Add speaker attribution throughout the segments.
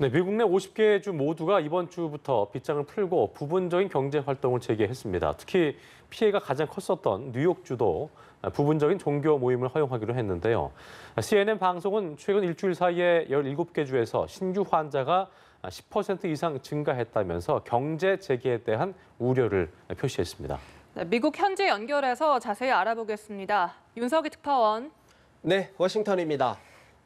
Speaker 1: 네, 미국 내 50개 주 모두가 이번 주부터 빗장을 풀고 부분적인 경제 활동을 재개했습니다. 특히 피해가 가장 컸었던 뉴욕주도 부분적인 종교 모임을 허용하기로 했는데요. CNN 방송은 최근 일주일 사이에 17개 주에서 신규 환자가 10% 이상 증가했다면서 경제 재개에 대한 우려를 표시했습니다.
Speaker 2: 네, 미국 현지 연결해서 자세히 알아보겠습니다. 윤석희 특파원.
Speaker 3: 네, 워싱턴입니다.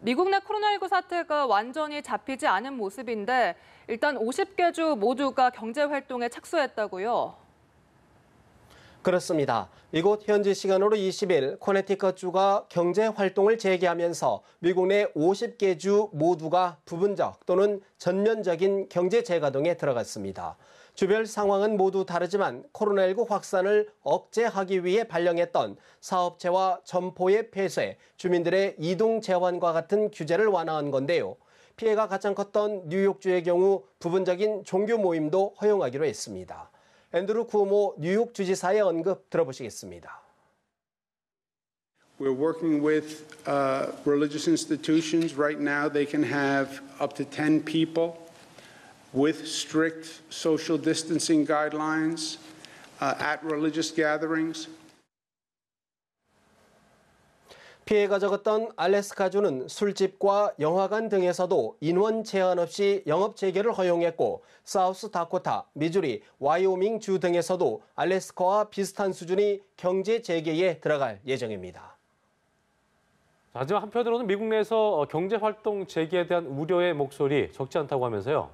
Speaker 2: 미국 내 코로나19 사태가 완전히 잡히지 않은 모습인데 일단 50개 주 모두가 경제 활동에 착수했다고요?
Speaker 3: 그렇습니다. 이곳 현지 시간으로 20일 코네티컷주가 경제 활동을 재개하면서 미국 내 50개 주 모두가 부분적 또는 전면적인 경제 재가동에 들어갔습니다. 주별 상황은 모두 다르지만 코로나19 확산을 억제하기 위해 발령했던 사업체와 점포의 폐쇄, 주민들의 이동 제한과 같은 규제를 완화한 건데요. 피해가 가장 컸던 뉴욕주의 경우 부분적인 종교 모임도 허용하기로 했습니다. 앤드루 쿠오모 뉴욕 주지사의 언급 들어보시겠습니다.
Speaker 4: We're working with religious institutions. Right now they can have up to 10 people with strict social distancing guidelines at religious gatherings.
Speaker 3: 피해가 적었던 알래스카주는 술집과 영화관 등에서도 인원 제한 없이 영업 재개를 허용했고 사우스 다코타, 미주리, 와이오밍 주 등에서도 알래스카와 비슷한 수준의 경제 재개에 들어갈 예정입니다.
Speaker 1: 하지만 한편으로는 미국 내에서 경제 활동 재개에 대한 우려의 목소리 적지 않다고 하면서요.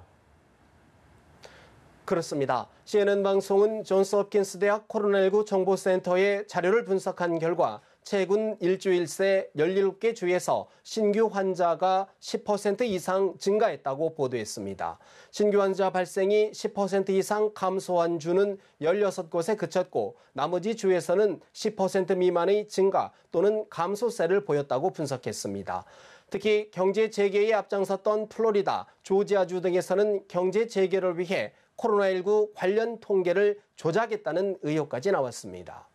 Speaker 3: 그렇습니다. CNN 방송은 존스 홉킨스 대학 코로나19 정보센터의 자료를 분석한 결과 최근 일주일 새 17개 주에서 신규 환자가 10% 이상 증가했다고 보도했습니다. 신규 환자 발생이 10% 이상 감소한 주는 16곳에 그쳤고 나머지 주에서는 10% 미만의 증가 또는 감소세를 보였다고 분석했습니다. 특히 경제 재개에 앞장섰던 플로리다, 조지아주 등에서는 경제 재개를 위해 코로나19 관련 통계를 조작했다는 의혹까지 나왔습니다.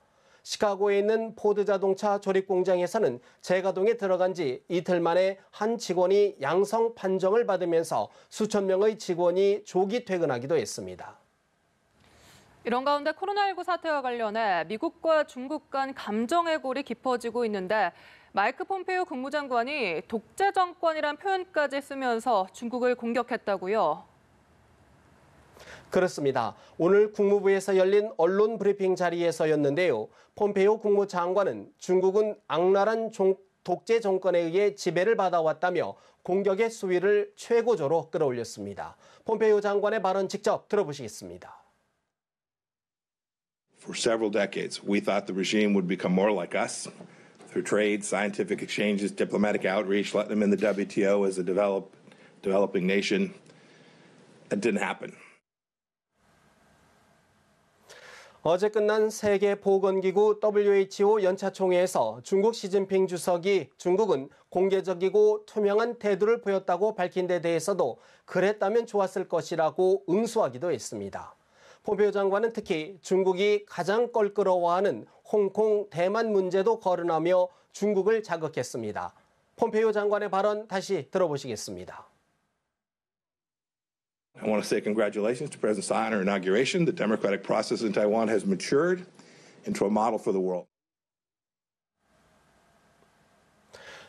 Speaker 3: 시카고에 있는 포드 자동차 조립 공장에서는 재가동에 들어간 지 이틀 만에 한 직원이 양성 판정을 받으면서 수천 명의 직원이 조기 퇴근하기도 했습니다.
Speaker 2: 이런 가운데 코로나19 사태와 관련해 미국과 중국 간 감정의 골이 깊어지고 있는데 마이크 폼페이오 국무장관이 독재 정권이란 표현까지 쓰면서 중국을 공격했다고요?
Speaker 3: 그렇습니다. 오늘 국무부에서 열린 언론 브리핑 자리에서였는데요. 폼페이오 국무장관은 중국은 악랄한 독재 정권에 의해 지배를 받아왔다며 공격의 수위를 최고조로 끌어올렸습니다. 폼페이오 장관의 발언 직접 들어보시겠습니다.
Speaker 5: For several decades, we thought the regime would become more like us through trade, scientific exchanges, diplomatic outreach, let them in the WTO as a developing nation. That didn't happen.
Speaker 3: 어제 끝난 세계보건기구 WHO 연차 총회에서 중국 시진핑 주석이 중국은 공개적이고 투명한 태도를 보였다고 밝힌 데 대해서도 그랬다면 좋았을 것이라고 응수하기도 했습니다. 폼페이오 장관은 특히 중국이 가장 껄끄러워하는 홍콩, 대만 문제도 거론하며 중국을 자극했습니다. 폼페이오 장관의 발언 다시 들어보시겠습니다.
Speaker 5: I want to say congratulations to President Tsai on her inauguration. The democratic process in Taiwan has matured into a model for the world.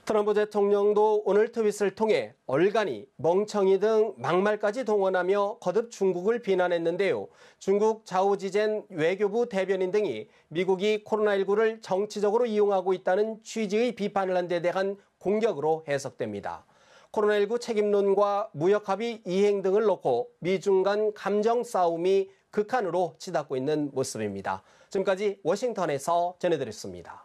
Speaker 3: 트럼프 대통령도 오늘 트윗을 통해 얼간이, 멍청이 등 막말까지 동원하며 거듭 중국을 비난했는데요. 중국 자오지젠 외교부 대변인 등이 미국이 코로나19를 정치적으로 이용하고 있다는 취지의 비판을 한 데 대한 공격으로 해석됩니다. 코로나19 책임론과 무역합의 이행 등을 놓고 미중 간 감정 싸움이 극한으로 치닫고 있는 모습입니다. 지금까지 워싱턴에서 전해드렸습니다.